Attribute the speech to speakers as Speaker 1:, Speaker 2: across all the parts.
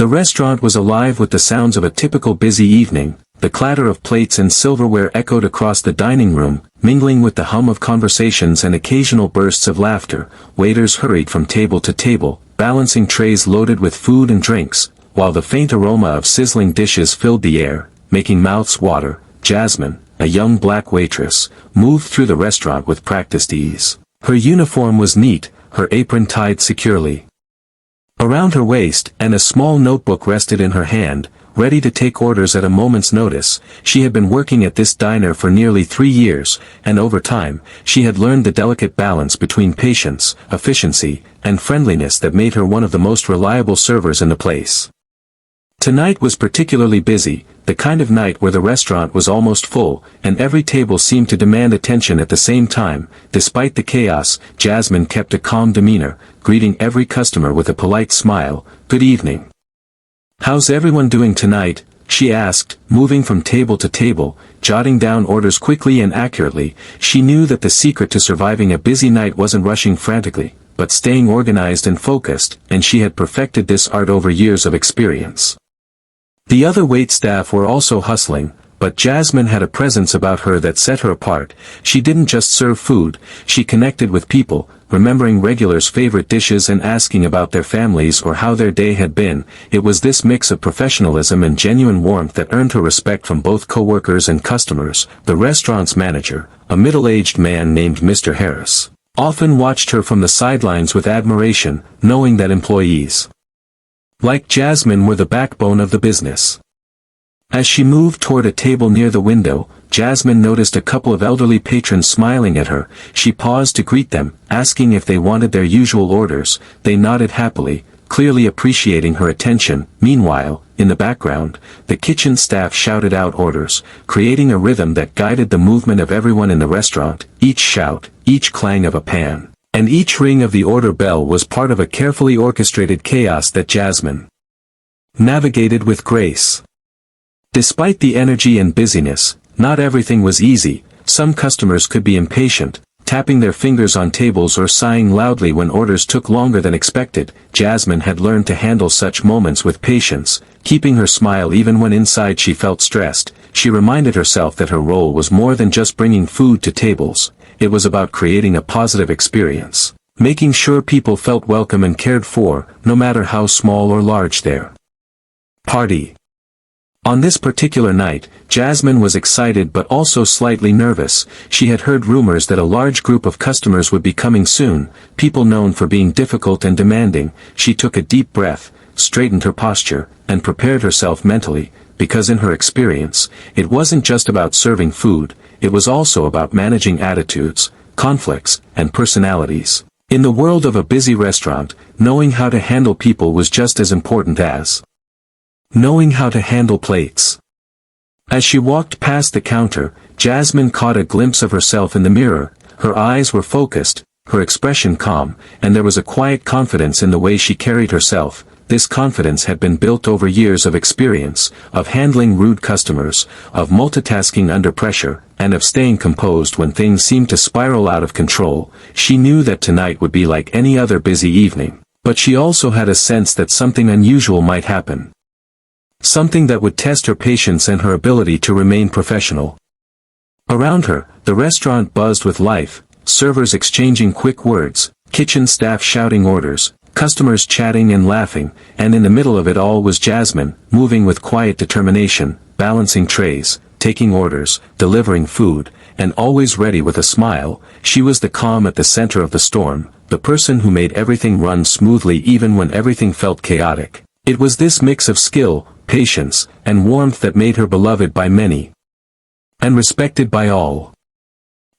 Speaker 1: The restaurant was alive with the sounds of a typical busy evening. The clatter of plates and silverware echoed across the dining room, mingling with the hum of conversations and occasional bursts of laughter. Waiters hurried from table to table, balancing trays loaded with food and drinks, while the faint aroma of sizzling dishes filled the air, making mouths water. Jasmine, a young black waitress, moved through the restaurant with practiced ease. Her uniform was neat, her apron tied securely around her waist, and a small notebook rested in her hand, ready to take orders at a moment's notice. She had been working at this diner for nearly 3 years, and over time, she had learned the delicate balance between patience, efficiency, and friendliness that made her one of the most reliable servers in the place. Tonight was particularly busy, the kind of night where the restaurant was almost full, and every table seemed to demand attention at the same time. Despite the chaos, Jasmine kept a calm demeanor, greeting every customer with a polite smile. "Good evening. How's everyone doing tonight?" she asked, moving from table to table, jotting down orders quickly and accurately. She knew that the secret to surviving a busy night wasn't rushing frantically, but staying organized and focused, and she had perfected this art over years of experience. The other waitstaff were also hustling, but Jasmine had a presence about her that set her apart. She didn't just serve food, she connected with people, remembering regulars' favorite dishes and asking about their families or how their day had been. It was this mix of professionalism and genuine warmth that earned her respect from both coworkers and customers. The restaurant's manager, a middle-aged man named Mr. Harris, often watched her from the sidelines with admiration, knowing that employees like Jasmine were the backbone of the business. As she moved toward a table near the window, Jasmine noticed a couple of elderly patrons smiling at her. She paused to greet them, asking if they wanted their usual orders. They nodded happily, clearly appreciating her attention. Meanwhile, in the background, the kitchen staff shouted out orders, creating a rhythm that guided the movement of everyone in the restaurant. Each shout, each clang of a pan, and each ring of the order bell was part of a carefully orchestrated chaos that Jasmine navigated with grace. Despite the energy and busyness, not everything was easy. Some customers could be impatient, tapping their fingers on tables or sighing loudly when orders took longer than expected. Jasmine had learned to handle such moments with patience, keeping her smile even when inside she felt stressed. She reminded herself that her role was more than just bringing food to tables. It was about creating a positive experience, making sure people felt welcome and cared for, no matter how small or large their party. On this particular night, Jasmine was excited but also slightly nervous. She had heard rumors that a large group of customers would be coming soon, people known for being difficult and demanding. She took a deep breath, straightened her posture, and prepared herself mentally, because in her experience, it wasn't just about serving food, it was also about managing attitudes, conflicts, and personalities. In the world of a busy restaurant, knowing how to handle people was just as important as knowing how to handle plates. As she walked past the counter, Jasmine caught a glimpse of herself in the mirror. Her eyes were focused, her expression calm, and there was a quiet confidence in the way she carried herself. This confidence had been built over years of experience, of handling rude customers, of multitasking under pressure, and of staying composed when things seemed to spiral out of control. She knew that tonight would be like any other busy evening, but she also had a sense that something unusual might happen. Something that would test her patience and her ability to remain professional. Around her, the restaurant buzzed with life, servers exchanging quick words, kitchen staff shouting orders, customers chatting and laughing, and in the middle of it all was Jasmine, moving with quiet determination, balancing trays, taking orders, delivering food, and always ready with a smile. She was the calm at the center of the storm, the person who made everything run smoothly even when everything felt chaotic. It was this mix of skill, patience, and warmth that made her beloved by many and respected by all.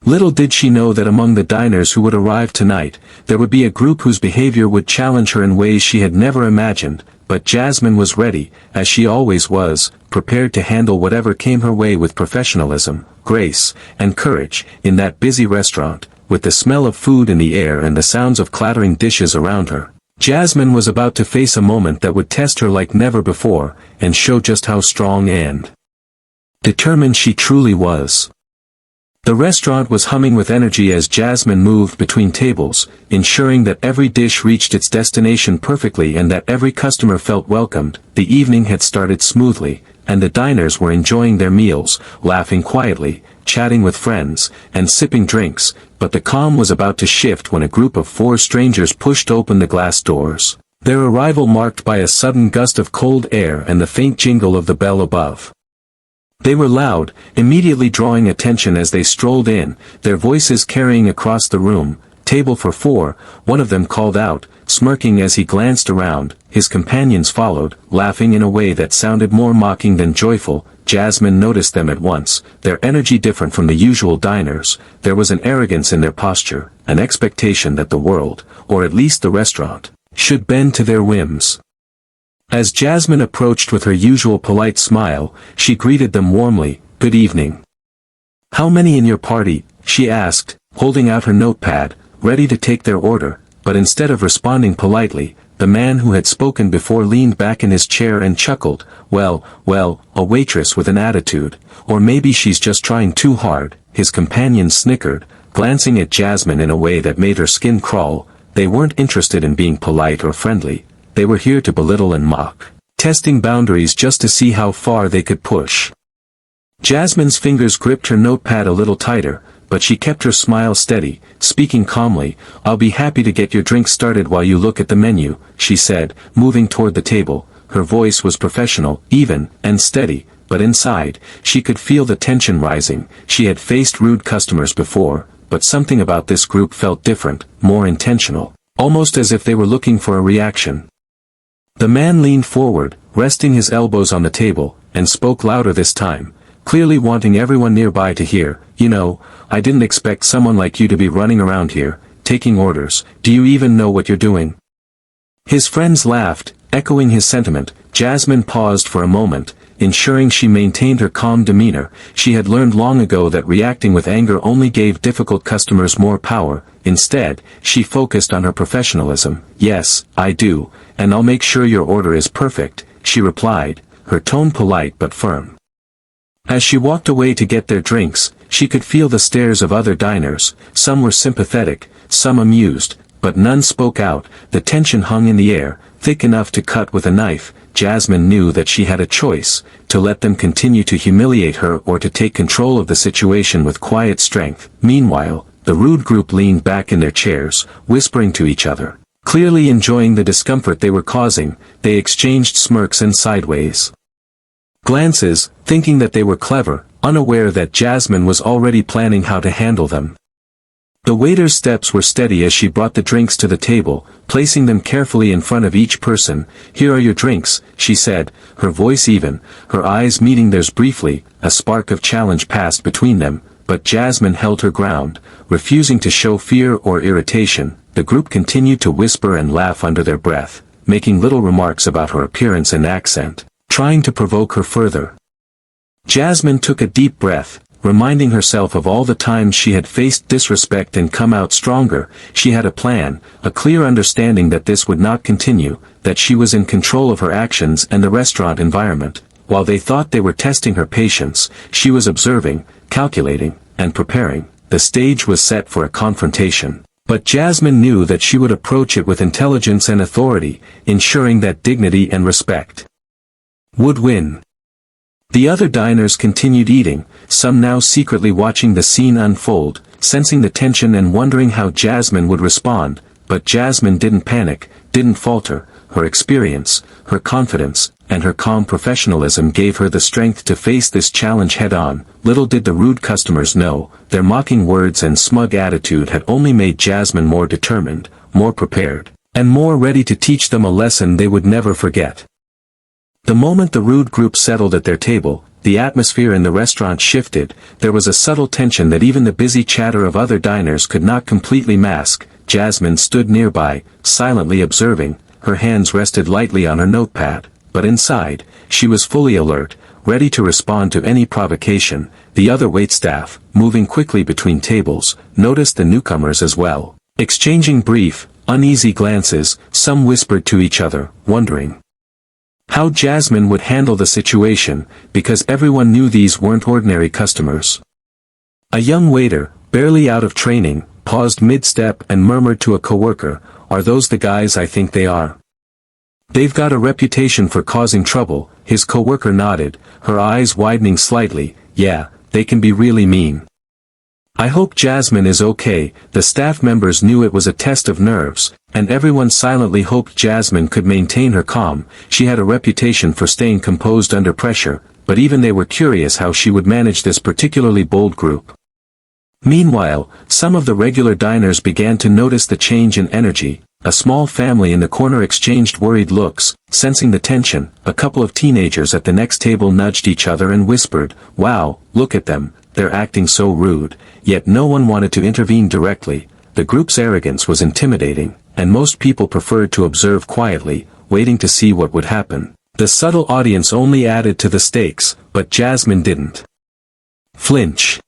Speaker 1: Little did she know that among the diners who would arrive tonight, there would be a group whose behavior would challenge her in ways she had never imagined, but Jasmine was ready, as she always was, prepared to handle whatever came her way with professionalism, grace, and courage. In that busy restaurant, with the smell of food in the air and the sounds of clattering dishes around her, Jasmine was about to face a moment that would test her like never before, and show just how strong and determined she truly was. The restaurant was humming with energy as Jasmine moved between tables, ensuring that every dish reached its destination perfectly and that every customer felt welcomed. The evening had started smoothly, and the diners were enjoying their meals, laughing quietly, chatting with friends, and sipping drinks, but the calm was about to shift when a group of 4 strangers pushed open the glass doors, their arrival marked by a sudden gust of cold air and the faint jingle of the bell above. They were loud, immediately drawing attention as they strolled in, their voices carrying across the room. "Table for 4, one of them called out, smirking as he glanced around. His companions followed, laughing in a way that sounded more mocking than joyful. Jasmine noticed them at once, their energy different from the usual diners. There was an arrogance in their posture, an expectation that the world, or at least the restaurant, should bend to their whims. As Jasmine approached with her usual polite smile, she greeted them warmly. "Good evening. How many in your party?" she asked, holding out her notepad, ready to take their order, but instead of responding politely, the man who had spoken before leaned back in his chair and chuckled. Well, a waitress with an attitude, or maybe she's just trying too hard." His companion snickered, glancing at Jasmine in a way that made her skin crawl. They weren't interested in being polite or friendly. They were here to belittle and mock, testing boundaries just to see how far they could push. Jasmine's fingers gripped her notepad a little tighter, but she kept her smile steady, speaking calmly. "I'll be happy to get your drink started while you look at the menu," she said, moving toward the table. Her voice was professional, even, and steady, but inside, she could feel the tension rising. She had faced rude customers before, but something about this group felt different, more intentional, almost as if they were looking for a reaction. The man leaned forward, resting his elbows on the table, and spoke louder this time, clearly wanting everyone nearby to hear. "You know, I didn't expect someone like you to be running around here, taking orders. Do you even know what you're doing?" His friends laughed, echoing his sentiment. Jasmine paused for a moment, ensuring she maintained her calm demeanor. She had learned long ago that reacting with anger only gave difficult customers more power. Instead, she focused on her professionalism. "Yes, I do, and I'll make sure your order is perfect," she replied, her tone polite but firm. As she walked away to get their drinks, she could feel the stares of other diners. Some were sympathetic, some amused, but none spoke out. The tension hung in the air, thick enough to cut with a knife. Jasmine knew that she had a choice, to let them continue to humiliate her or to take control of the situation with quiet strength. Meanwhile, the rude group leaned back in their chairs, whispering to each other. Clearly enjoying the discomfort they were causing, they exchanged smirks and sideways glances, thinking that they were clever, unaware that Jasmine was already planning how to handle them. The waiter's steps were steady as she brought the drinks to the table, placing them carefully in front of each person. "Here are your drinks," she said, her voice even, her eyes meeting theirs briefly. A spark of challenge passed between them, but Jasmine held her ground, refusing to show fear or irritation. The group continued to whisper and laugh under their breath, making little remarks about her appearance and accent, trying to provoke her further. Jasmine took a deep breath, reminding herself of all the times she had faced disrespect and come out stronger. She had a plan, a clear understanding that this would not continue, that she was in control of her actions and the restaurant environment. While they thought they were testing her patience, she was observing, calculating, and preparing. The stage was set for a confrontation. But Jasmine knew that she would approach it with intelligence and authority, ensuring that dignity and respect would win. The other diners continued eating, some now secretly watching the scene unfold, sensing the tension and wondering how Jasmine would respond. But Jasmine didn't panic, didn't falter. Her experience, her confidence, and her calm professionalism gave her the strength to face this challenge head-on. Little did the rude customers know, their mocking words and smug attitude had only made Jasmine more determined, more prepared, and more ready to teach them a lesson they would never forget. The moment the rude group settled at their table, the atmosphere in the restaurant shifted. There was a subtle tension that even the busy chatter of other diners could not completely mask. Jasmine stood nearby, silently observing, her hands rested lightly on her notepad, but inside, she was fully alert, ready to respond to any provocation. The other waitstaff, moving quickly between tables, noticed the newcomers as well. Exchanging brief, uneasy glances, some whispered to each other, wondering how Jasmine would handle the situation, because everyone knew these weren't ordinary customers. A young waiter, barely out of training, paused mid-step and murmured to a coworker, "Are those the guys I think they are? They've got a reputation for causing trouble." His coworker nodded, her eyes widening slightly. "Yeah, they can be really mean." "I hope Jasmine is okay." The staff members knew it was a test of nerves, and everyone silently hoped Jasmine could maintain her calm. She had a reputation for staying composed under pressure, but even they were curious how she would manage this particularly bold group. Meanwhile, some of the regular diners began to notice the change in energy. A small family in the corner exchanged worried looks. Sensing the tension, a couple of teenagers at the next table nudged each other and whispered, "Wow, look at them, they're acting so rude." Yet no one wanted to intervene directly. The group's arrogance was intimidating, and most people preferred to observe quietly, waiting to see what would happen. The subtle audience only added to the stakes, but Jasmine didn't flinch.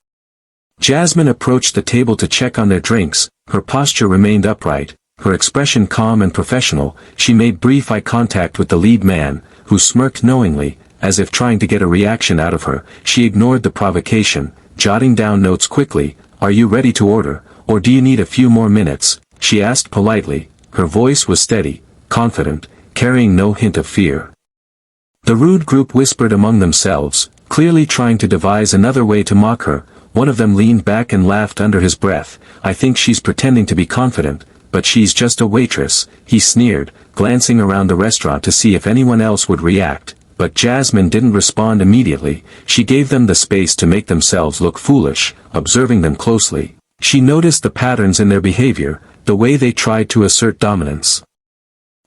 Speaker 1: Jasmine approached the table to check on their drinks. Her posture remained upright, her expression calm and professional. She made brief eye contact with the lead man, who smirked knowingly, as if trying to get a reaction out of her. She ignored the provocation, jotting down notes quickly. "Are you ready to order, or do you need a few more minutes?" she asked politely. Her voice was steady, confident, carrying no hint of fear. The rude group whispered among themselves, clearly trying to devise another way to mock her. One of them leaned back and laughed under his breath. "I think she's pretending to be confident, but she's just a waitress," he sneered, glancing around the restaurant to see if anyone else would react. But Jasmine didn't respond immediately. She gave them the space to make themselves look foolish, observing them closely. She noticed the patterns in their behavior, the way they tried to assert dominance,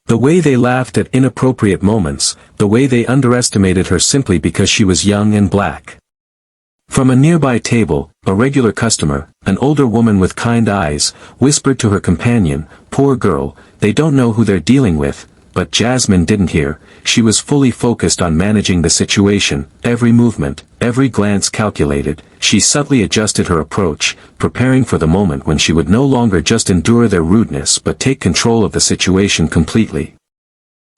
Speaker 1: the way they laughed at inappropriate moments, the way they underestimated her simply because she was young and black. From a nearby table, a regular customer, an older woman with kind eyes, whispered to her companion, "Poor girl, they don't know who they're dealing with." But Jasmine didn't hear. She was fully focused on managing the situation, every movement, every glance calculated. She subtly adjusted her approach, preparing for the moment when she would no longer just endure their rudeness but take control of the situation completely.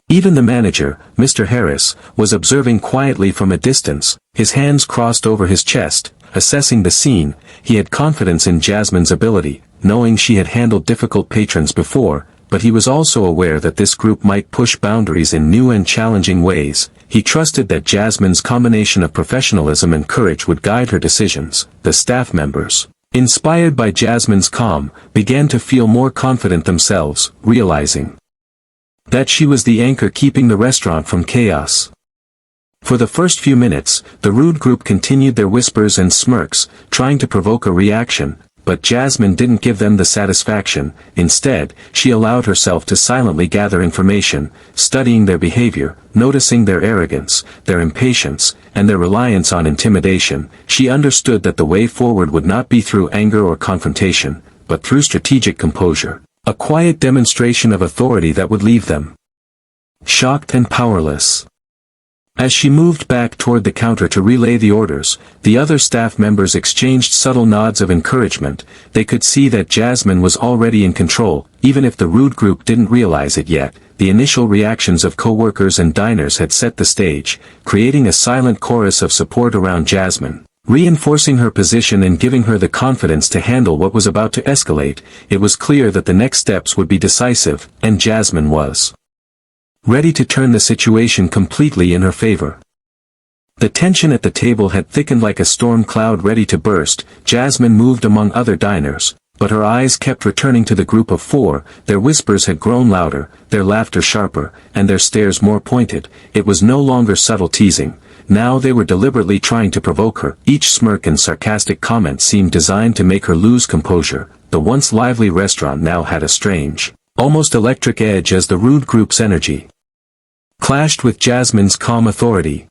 Speaker 1: Even the manager, Mr. Harris, was observing quietly from a distance, his hands crossed over his chest, assessing the scene. He had confidence in Jasmine's ability, knowing she had handled difficult patrons before, but he was also aware that this group might push boundaries in new and challenging ways. He trusted that Jasmine's combination of professionalism and courage would guide her decisions. The staff members, inspired by Jasmine's calm, began to feel more confident themselves, realizing that she was the anchor keeping the restaurant from chaos. For the first few minutes, the rude group continued their whispers and smirks, trying to provoke a reaction, but Jasmine didn't give them the satisfaction. Instead, she allowed herself to silently gather information, studying their behavior, noticing their arrogance, their impatience, and their reliance on intimidation. She understood that the way forward would not be through anger or confrontation, but through strategic composure. A quiet demonstration of authority that would leave them shocked and powerless. As she moved back toward the counter to relay the orders, the other staff members exchanged subtle nods of encouragement. They could see that Jasmine was already in control, even if the rude group didn't realize it yet. The initial reactions of coworkers and diners had set the stage, creating a silent chorus of support around Jasmine, reinforcing her position and giving her the confidence to handle what was about to escalate. It was clear that the next steps would be decisive, and Jasmine was ready to turn the situation completely in her favor. The tension at the table had thickened like a storm cloud ready to burst. Jasmine moved among other diners, but her eyes kept returning to the group of four. Their whispers had grown louder, their laughter sharper, and their stares more pointed. It was no longer subtle teasing. Now they were deliberately trying to provoke her. Each smirk and sarcastic comment seemed designed to make her lose composure. The once lively restaurant now had a strange, almost electric edge as the rude group's energy clashed with Jasmine's calm authority.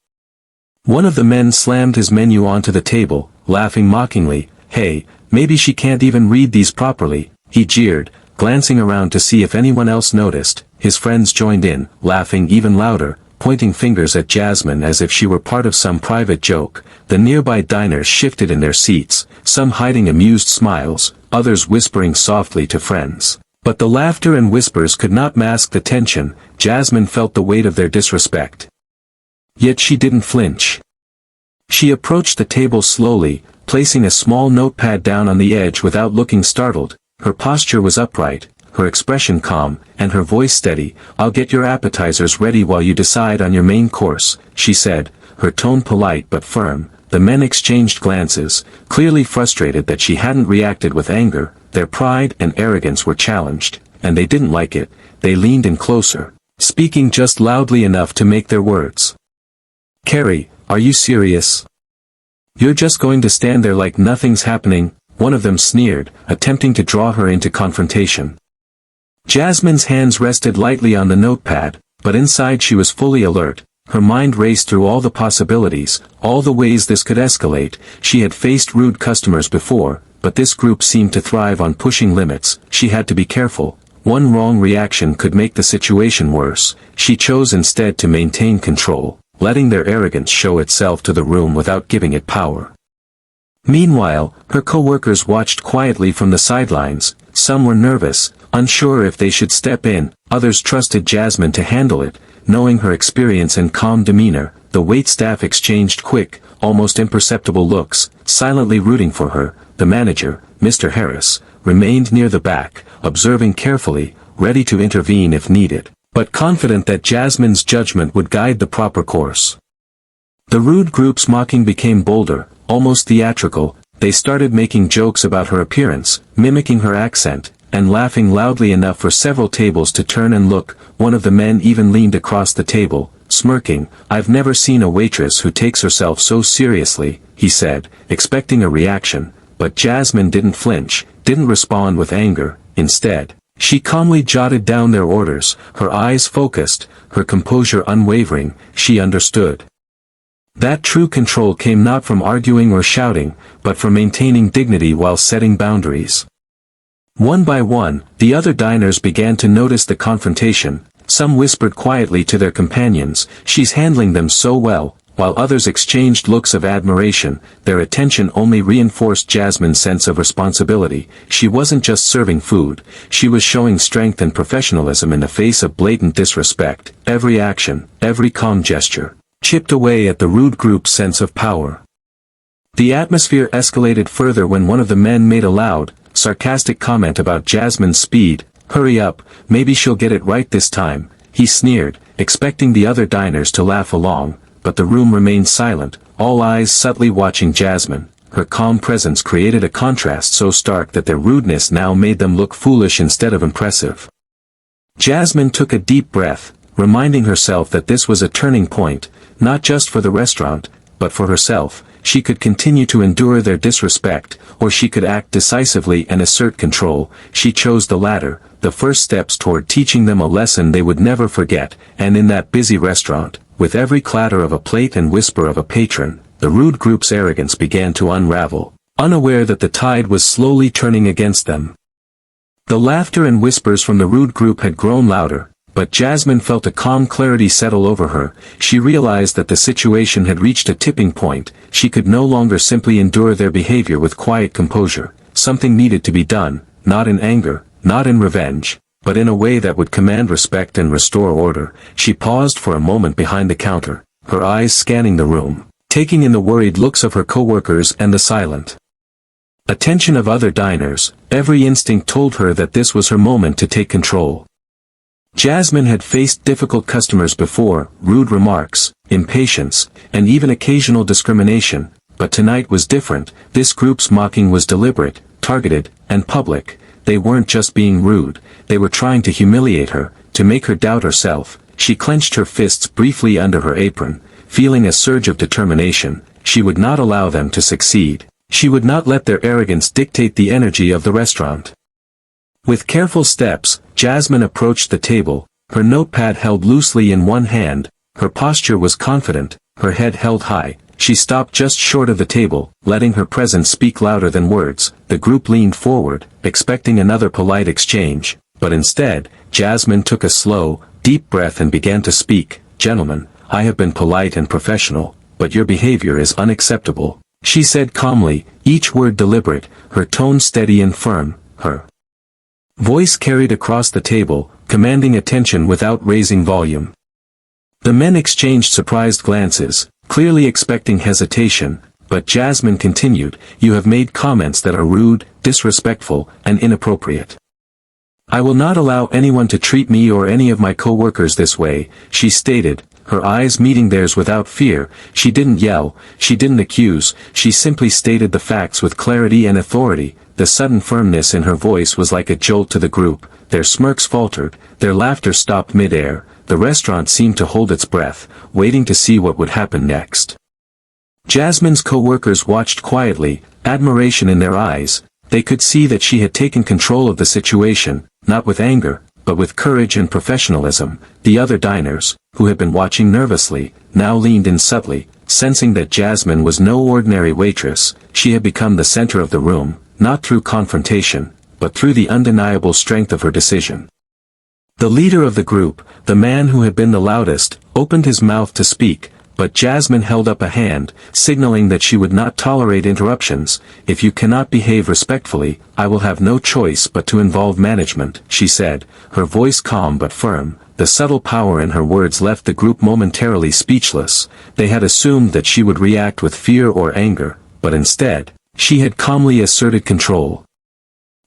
Speaker 1: One of the men slammed his menu onto the table, laughing mockingly. "Hey, maybe she can't even read these properly," he jeered, glancing around to see if anyone else noticed. His friends joined in, laughing even louder, pointing fingers at Jasmine as if she were part of some private joke. The nearby diners shifted in their seats, some hiding amused smiles, others whispering softly to friends. But the laughter and whispers could not mask the tension. Jasmine felt the weight of their disrespect. Yet she didn't flinch. She approached the table slowly, placing a small notepad down on the edge without looking startled. Her posture was upright, her expression calm, and her voice steady. "I'll get your appetizers ready while you decide on your main course," she said, her tone polite but firm. The men exchanged glances, clearly frustrated that she hadn't reacted with anger. Their pride and arrogance were challenged, and they didn't like it. They leaned in closer, speaking just loudly enough to make their words. "Carrie, are you serious? You're just going to stand there like nothing's happening?" one of them sneered, attempting to draw her into confrontation. Jasmine's hands rested lightly on the notepad, but inside she was fully alert. Her mind raced through all the possibilities, all the ways this could escalate. She had faced rude customers before, but this group seemed to thrive on pushing limits. She had to be careful. One wrong reaction could make the situation worse. She chose instead to maintain control, letting their arrogance show itself to the room without giving it power. Meanwhile, her co-workers watched quietly from the sidelines. Some were nervous, unsure if they should step in. Others trusted Jasmine to handle it, knowing her experience and calm demeanor. The waitstaff exchanged quick, almost imperceptible looks, silently rooting for her. The manager, Mr. Harris, remained near the back, observing carefully, ready to intervene if needed, but confident that Jasmine's judgment would guide the proper course. The rude group's mocking became bolder, almost theatrical. They started making jokes about her appearance, mimicking her accent, and laughing loudly enough for several tables to turn and look. One of the men even leaned across the table, smirking. "I've never seen a waitress who takes herself so seriously," he said, expecting a reaction. But Jasmine didn't flinch, didn't respond with anger. Instead, she calmly jotted down their orders, her eyes focused, her composure unwavering. She understood that true control came not from arguing or shouting, but from maintaining dignity while setting boundaries. One by one, the other diners began to notice the confrontation. Some whispered quietly to their companions, "She's handling them so well," while others exchanged looks of admiration. Their attention only reinforced Jasmine's sense of responsibility. She wasn't just serving food, she was showing strength and professionalism in the face of blatant disrespect. Every action, every calm gesture, chipped away at the rude group's sense of power. The atmosphere escalated further when one of the men made a loud, sarcastic comment about Jasmine's speed. "Hurry up, maybe she'll get it right this time," he sneered, expecting the other diners to laugh along, but the room remained silent, all eyes subtly watching Jasmine. Her calm presence created a contrast so stark that their rudeness now made them look foolish instead of impressive. Jasmine took a deep breath, reminding herself that this was a turning point, not just for the restaurant, but for herself. She could continue to endure their disrespect, or she could act decisively and assert control. She chose the latter, the first steps toward teaching them a lesson they would never forget. And in that busy restaurant, with every clatter of a plate and whisper of a patron, the rude group's arrogance began to unravel, unaware that the tide was slowly turning against them. The laughter and whispers from the rude group had grown louder, but Jasmine felt a calm clarity settle over her. She realized that the situation had reached a tipping point. She could no longer simply endure their behavior with quiet composure. Something needed to be done, not in anger, not in revenge, but in a way that would command respect and restore order. She paused for a moment behind the counter, her eyes scanning the room, taking in the worried looks of her co-workers and the silent attention of other diners. Every instinct told her that this was her moment to take control. Jasmine had faced difficult customers before, rude remarks, impatience, and even occasional discrimination, but tonight was different. This group's mocking was deliberate, targeted, and public. They weren't just being rude, they were trying to humiliate her, to make her doubt herself. She clenched her fists briefly under her apron, feeling a surge of determination. She would not allow them to succeed. She would not let their arrogance dictate the energy of the restaurant. With careful steps, Jasmine approached the table, her notepad held loosely in one hand. Her posture was confident, her head held high. She stopped just short of the table, letting her presence speak louder than words. The group leaned forward, expecting another polite exchange, but instead, Jasmine took a slow, deep breath and began to speak. "Gentlemen, I have been polite and professional, but your behavior is unacceptable," she said calmly, each word deliberate, her tone steady and firm. Her voice carried across the table, commanding attention without raising volume. The men exchanged surprised glances, clearly expecting hesitation, but Jasmine continued, "You have made comments that are rude, disrespectful, and inappropriate. I will not allow anyone to treat me or any of my co-workers this way," she stated, her eyes meeting theirs without fear. She didn't yell, she didn't accuse, she simply stated the facts with clarity and authority. The sudden firmness in her voice was like a jolt to the group. Their smirks faltered, their laughter stopped mid-air. The restaurant seemed to hold its breath, waiting to see what would happen next. Jasmine's co-workers watched quietly, admiration in their eyes. They could see that she had taken control of the situation, not with anger, but with courage and professionalism. The other diners, who had been watching nervously, now leaned in subtly, sensing that Jasmine was no ordinary waitress. She had become the center of the room, not through confrontation, but through the undeniable strength of her decision. The leader of the group, the man who had been the loudest, opened his mouth to speak, but Jasmine held up a hand, signaling that she would not tolerate interruptions. "If you cannot behave respectfully, I will have no choice but to involve management," she said, her voice calm but firm. The subtle power in her words left the group momentarily speechless. They had assumed that she would react with fear or anger, but instead, she had calmly asserted control.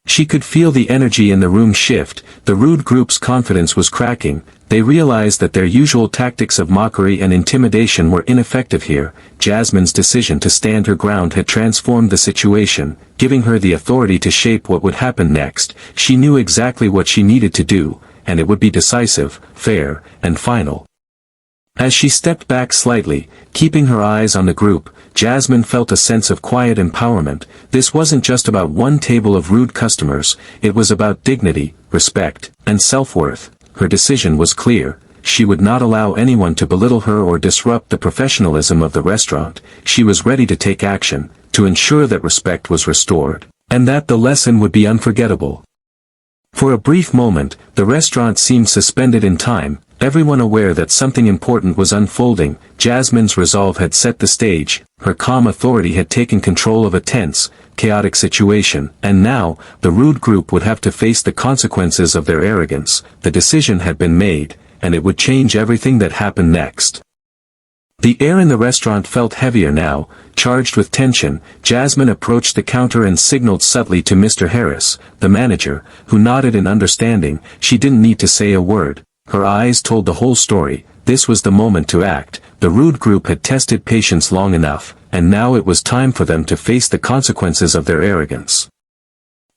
Speaker 1: She could feel the energy in the room shift. The rude group's confidence was cracking. They realized that their usual tactics of mockery and intimidation were ineffective here. Jasmine's decision to stand her ground had transformed the situation, giving her the authority to shape what would happen next. She knew exactly what she needed to do, and it would be decisive, fair, and final. As she stepped back slightly, keeping her eyes on the group, Jasmine felt a sense of quiet empowerment. This wasn't just about one table of rude customers, it was about dignity, respect, and self-worth. Her decision was clear. She would not allow anyone to belittle her or disrupt the professionalism of the restaurant. She was ready to take action, to ensure that respect was restored, and that the lesson would be unforgettable. For a brief moment, the restaurant seemed suspended in time, everyone aware that something important was unfolding. Jasmine's resolve had set the stage, her calm authority had taken control of a tense, chaotic situation, and now, the rude group would have to face the consequences of their arrogance. The decision had been made, and it would change everything that happened next. The air in the restaurant felt heavier now, charged with tension. Jasmine approached the counter and signaled subtly to Mr. Harris, the manager, who nodded in understanding. She didn't need to say a word. Her eyes told the whole story. This was the moment to act. The rude group had tested patience long enough, and now it was time for them to face the consequences of their arrogance.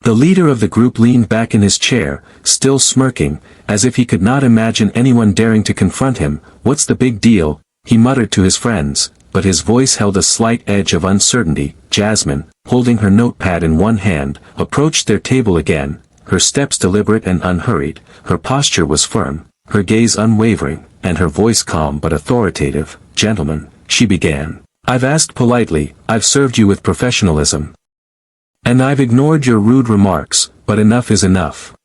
Speaker 1: The leader of the group leaned back in his chair, still smirking, as if he could not imagine anyone daring to confront him. "What's the big deal?" he muttered to his friends, but his voice held a slight edge of uncertainty. Jasmine, holding her notepad in one hand, approached their table again, her steps deliberate and unhurried. Her posture was firm, her gaze unwavering, and her voice calm but authoritative. "Gentlemen," she began, "I've asked politely, I've served you with professionalism. And I've ignored your rude remarks, but enough is enough."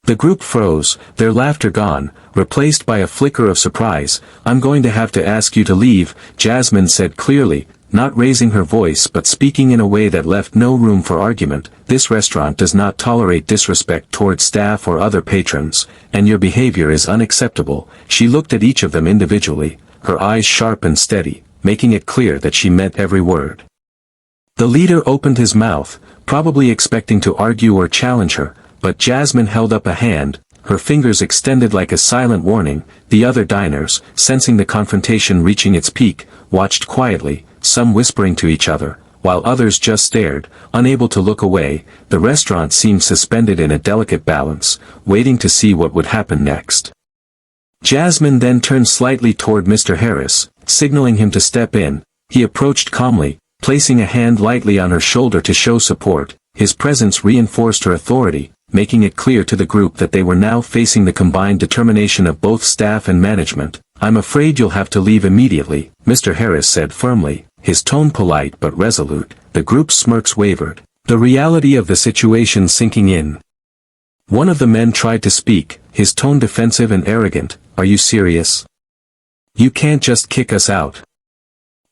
Speaker 1: The group froze, their laughter gone, replaced by a flicker of surprise. "I'm going to have to ask you to leave," Jasmine said clearly, not raising her voice but speaking in a way that left no room for argument. "This restaurant does not tolerate disrespect towards staff or other patrons, and your behavior is unacceptable." She looked at each of them individually, her eyes sharp and steady, making it clear that she meant every word. The leader opened his mouth, probably expecting to argue or challenge her, but Jasmine held up a hand, her fingers extended like a silent warning. The other diners, sensing the confrontation reaching its peak, watched quietly, some whispering to each other, while others just stared, unable to look away. The restaurant seemed suspended in a delicate balance, waiting to see what would happen next. Jasmine then turned slightly toward Mr. Harris, signaling him to step in. He approached calmly, placing a hand lightly on her shoulder to show support. His presence reinforced her authority, making it clear to the group that they were now facing the combined determination of both staff and management. "I'm afraid you'll have to leave immediately," Mr. Harris said firmly, his tone polite but resolute. The group's smirks wavered, the reality of the situation sinking in. One of the men tried to speak, his tone defensive and arrogant. "Are you serious? You can't just kick us out."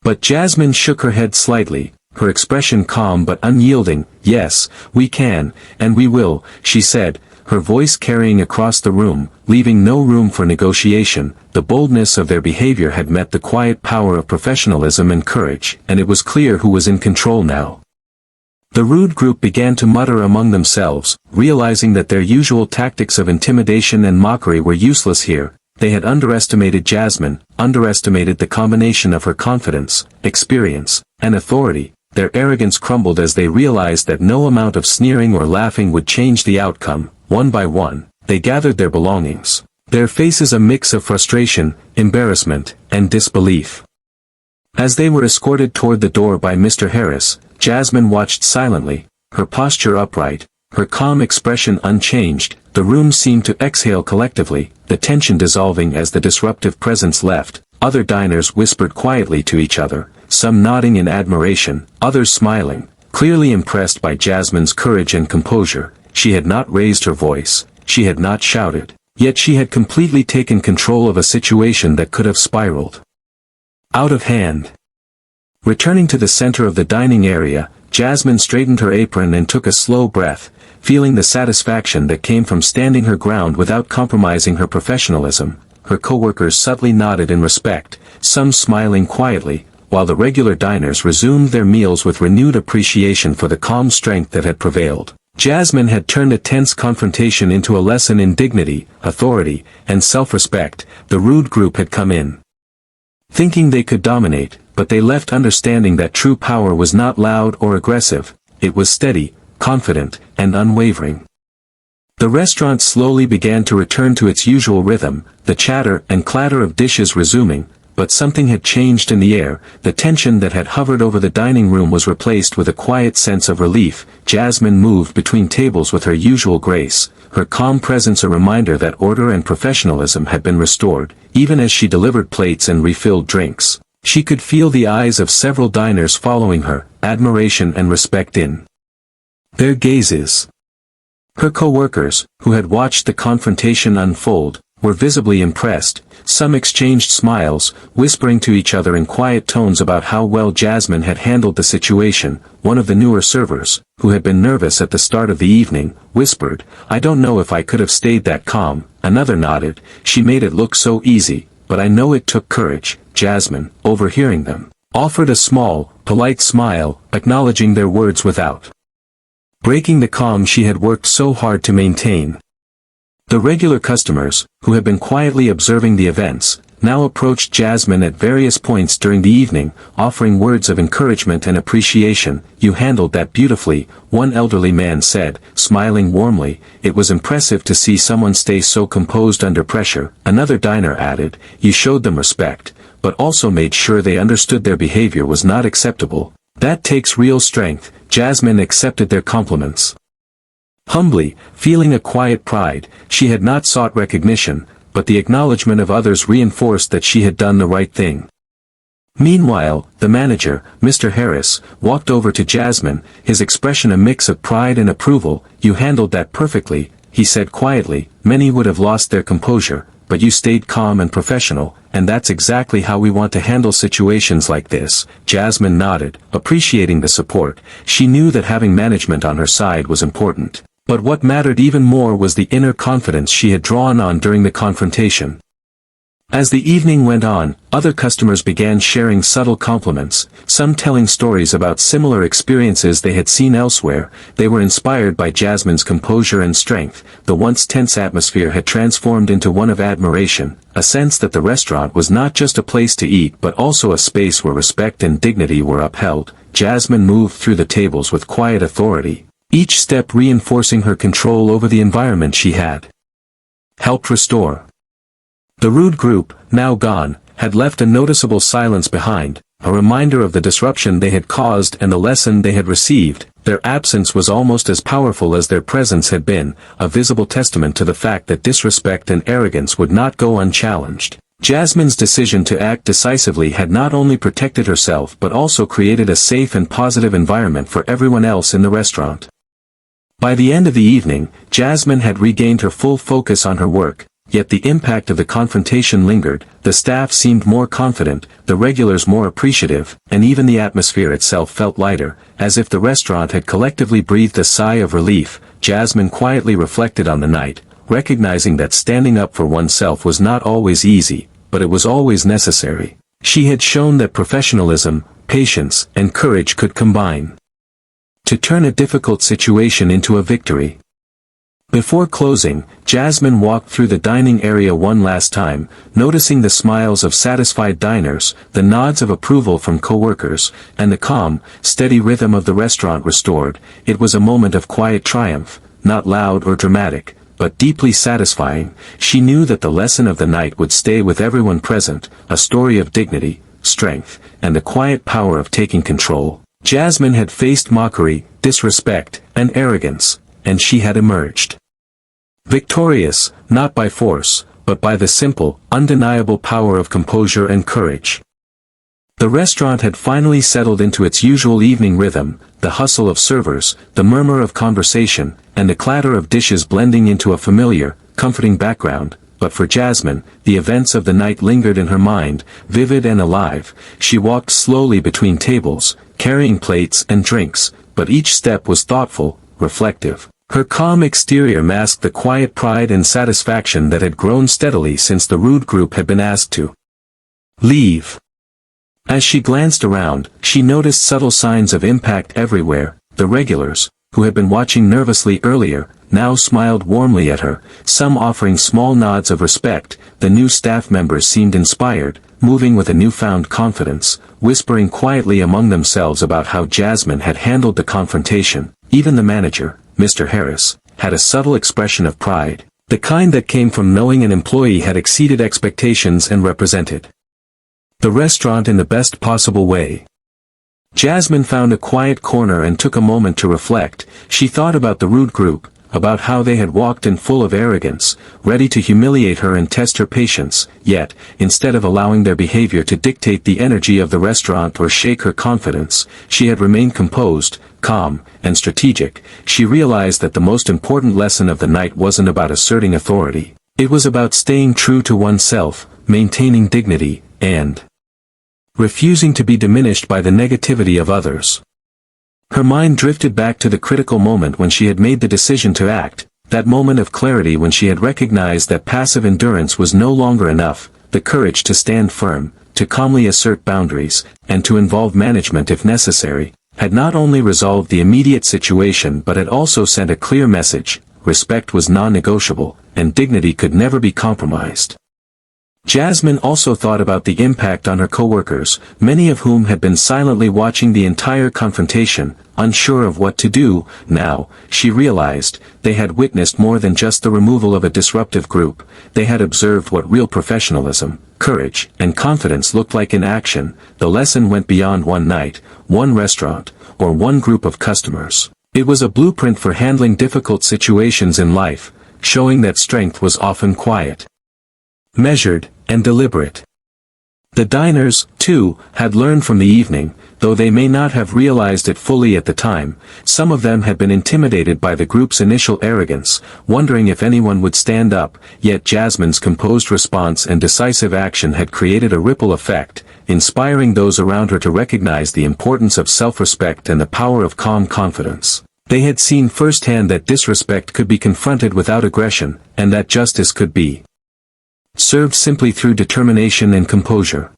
Speaker 1: But Jasmine shook her head slightly, her expression calm but unyielding. "Yes, we can, and we will," she said, her voice carrying across the room, leaving no room for negotiation. The boldness of their behavior had met the quiet power of professionalism and courage, and it was clear who was in control now. The rude group began to mutter among themselves, realizing that their usual tactics of intimidation and mockery were useless here. They had underestimated Jasmine, underestimated the combination of her confidence, experience, and authority. Their arrogance crumbled as they realized that no amount of sneering or laughing would change the outcome. One by one, they gathered their belongings, their faces a mix of frustration, embarrassment, and disbelief. As they were escorted toward the door by Mr. Harris, Jasmine watched silently, her posture upright, her calm expression unchanged. The room seemed to exhale collectively, the tension dissolving as the disruptive presence left. Other diners whispered quietly to each other, some nodding in admiration, others smiling, clearly impressed by Jasmine's courage and composure. She had not raised her voice, she had not shouted, yet she had completely taken control of a situation that could have spiraled out of hand. Returning to the center of the dining area, Jasmine straightened her apron and took a slow breath, feeling the satisfaction that came from standing her ground without compromising her professionalism. Her coworkers subtly nodded in respect, some smiling quietly, while the regular diners resumed their meals with renewed appreciation for the calm strength that had prevailed. Jasmine had turned a tense confrontation into a lesson in dignity, authority, and self-respect. The rude group had come in thinking they could dominate, but they left understanding that true power was not loud or aggressive. It was steady, confident, and unwavering. The restaurant slowly began to return to its usual rhythm, the chatter and clatter of dishes resuming, but something had changed in the air. The tension that had hovered over the dining room was replaced with a quiet sense of relief. Jasmine moved between tables with her usual grace, her calm presence a reminder that order and professionalism had been restored. Even as she delivered plates and refilled drinks, she could feel the eyes of several diners following her, admiration and respect in their gazes. Her co-workers, who had watched the confrontation unfold, were visibly impressed. Some exchanged smiles, whispering to each other in quiet tones about how well Jasmine had handled the situation. One of the newer servers, who had been nervous at the start of the evening, whispered, "I don't know if I could have stayed that calm." Another nodded, "She made it look so easy, but I know it took courage." Jasmine, overhearing them, offered a small, polite smile, acknowledging their words without breaking the calm she had worked so hard to maintain. The regular customers, who had been quietly observing the events, now approached Jasmine at various points during the evening, offering words of encouragement and appreciation. "You handled that beautifully," one elderly man said, smiling warmly. "It was impressive to see someone stay so composed under pressure." Another diner added, "You showed them respect, but also made sure they understood their behavior was not acceptable. That takes real strength." Jasmine accepted their compliments humbly, feeling a quiet pride. She had not sought recognition, but the acknowledgement of others reinforced that she had done the right thing. Meanwhile, the manager, Mr. Harris, walked over to Jasmine, his expression a mix of pride and approval. "You handled that perfectly," he said quietly. "Many would have lost their composure, but you stayed calm and professional, and that's exactly how we want to handle situations like this." Jasmine nodded, appreciating the support. She knew that having management on her side was important. But what mattered even more was the inner confidence she had drawn on during the confrontation. As the evening went on, other customers began sharing subtle compliments, some telling stories about similar experiences they had seen elsewhere. They were inspired by Jasmine's composure and strength. The once tense atmosphere had transformed into one of admiration, a sense that the restaurant was not just a place to eat but also a space where respect and dignity were upheld. Jasmine moved through the tables with quiet authority, each step reinforcing her control over the environment she had helped restore. The rude group, now gone, had left a noticeable silence behind, a reminder of the disruption they had caused and the lesson they had received. Their absence was almost as powerful as their presence had been, a visible testament to the fact that disrespect and arrogance would not go unchallenged. Jasmine's decision to act decisively had not only protected herself but also created a safe and positive environment for everyone else in the restaurant. By the end of the evening, Jasmine had regained her full focus on her work. Yet the impact of the confrontation lingered. The staff seemed more confident, the regulars more appreciative, and even the atmosphere itself felt lighter, as if the restaurant had collectively breathed a sigh of relief. Jasmine quietly reflected on the night, recognizing that standing up for oneself was not always easy, but it was always necessary. She had shown that professionalism, patience, and courage could combine to turn a difficult situation into a victory. Before closing, Jasmine walked through the dining area one last time, noticing the smiles of satisfied diners, the nods of approval from coworkers, and the calm, steady rhythm of the restaurant restored. It was a moment of quiet triumph, not loud or dramatic, but deeply satisfying. She knew that the lesson of the night would stay with everyone present, a story of dignity, strength, and the quiet power of taking control. Jasmine had faced mockery, disrespect, and arrogance, and she had emerged victorious, not by force, but by the simple, undeniable power of composure and courage. The restaurant had finally settled into its usual evening rhythm, the hustle of servers, the murmur of conversation, and the clatter of dishes blending into a familiar, comforting background. But for Jasmine, the events of the night lingered in her mind, vivid and alive. She walked slowly between tables, carrying plates and drinks, but each step was thoughtful, reflective. Her calm exterior masked the quiet pride and satisfaction that had grown steadily since the rude group had been asked to leave. As she glanced around, she noticed subtle signs of impact everywhere. The regulars, who had been watching nervously earlier, now smiled warmly at her, some offering small nods of respect. The new staff members seemed inspired, moving with a newfound confidence, whispering quietly among themselves about how Jasmine had handled the confrontation. Even the manager, Mr. Harris, had a subtle expression of pride, the kind that came from knowing an employee had exceeded expectations and represented the restaurant in the best possible way. Jasmine found a quiet corner and took a moment to reflect. She thought about the rude group, about how they had walked in full of arrogance, ready to humiliate her and test her patience, yet, instead of allowing their behavior to dictate the energy of the restaurant or shake her confidence, she had remained composed, calm, and strategic. She realized that the most important lesson of the night wasn't about asserting authority. It was about staying true to oneself, maintaining dignity, and refusing to be diminished by the negativity of others. Her mind drifted back to the critical moment when she had made the decision to act, that moment of clarity when she had recognized that passive endurance was no longer enough, the courage to stand firm, to calmly assert boundaries, and to involve management if necessary, had not only resolved the immediate situation but had also sent a clear message: respect was non-negotiable, and dignity could never be compromised. Jasmine also thought about the impact on her coworkers, many of whom had been silently watching the entire confrontation, unsure of what to do. Now, she realized, they had witnessed more than just the removal of a disruptive group. They had observed what real professionalism, courage, and confidence looked like in action. The lesson went beyond one night, one restaurant, or one group of customers. It was a blueprint for handling difficult situations in life, showing that strength was often quiet, measured, and deliberate. The diners, too, had learned from the evening, though they may not have realized it fully at the time. Some of them had been intimidated by the group's initial arrogance, wondering if anyone would stand up, yet Jasmine's composed response and decisive action had created a ripple effect, inspiring those around her to recognize the importance of self-respect and the power of calm confidence. They had seen firsthand that disrespect could be confronted without aggression, and that justice could be served simply through determination and composure.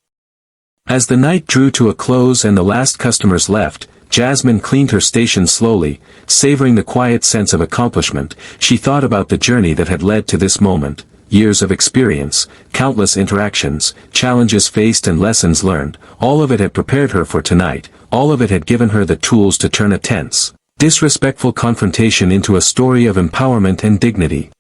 Speaker 1: As the night drew to a close and the last customers left, Jasmine cleaned her station slowly, savoring the quiet sense of accomplishment. She thought about the journey that had led to this moment, years of experience, countless interactions, challenges faced and lessons learned. All of it had prepared her for tonight, all of it had given her the tools to turn a tense, disrespectful confrontation into a story of empowerment and dignity.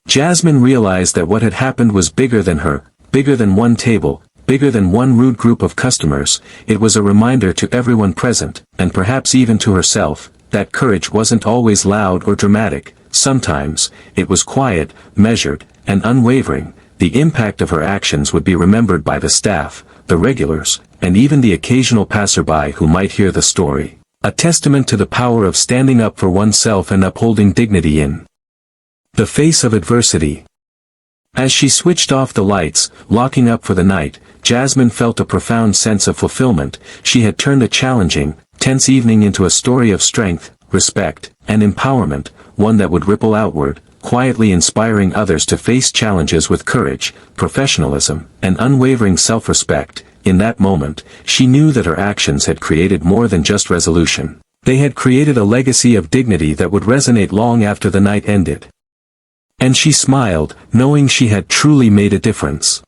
Speaker 1: Jasmine realized that what had happened was bigger than her, bigger than one table, bigger than one rude group of customers. It was a reminder to everyone present, and perhaps even to herself, that courage wasn't always loud or dramatic. Sometimes, it was quiet, measured, and unwavering. The impact of her actions would be remembered by the staff, the regulars, and even the occasional passerby who might hear the story. A testament to the power of standing up for oneself and upholding dignity in the face of adversity. As she switched off the lights, locking up for the night, Jasmine felt a profound sense of fulfillment. She had turned a challenging, tense evening into a story of strength, respect, and empowerment, one that would ripple outward, quietly inspiring others to face challenges with courage, professionalism, and unwavering self-respect. In that moment, she knew that her actions had created more than just resolution. They had created a legacy of dignity that would resonate long after the night ended. And she smiled, knowing she had truly made a difference.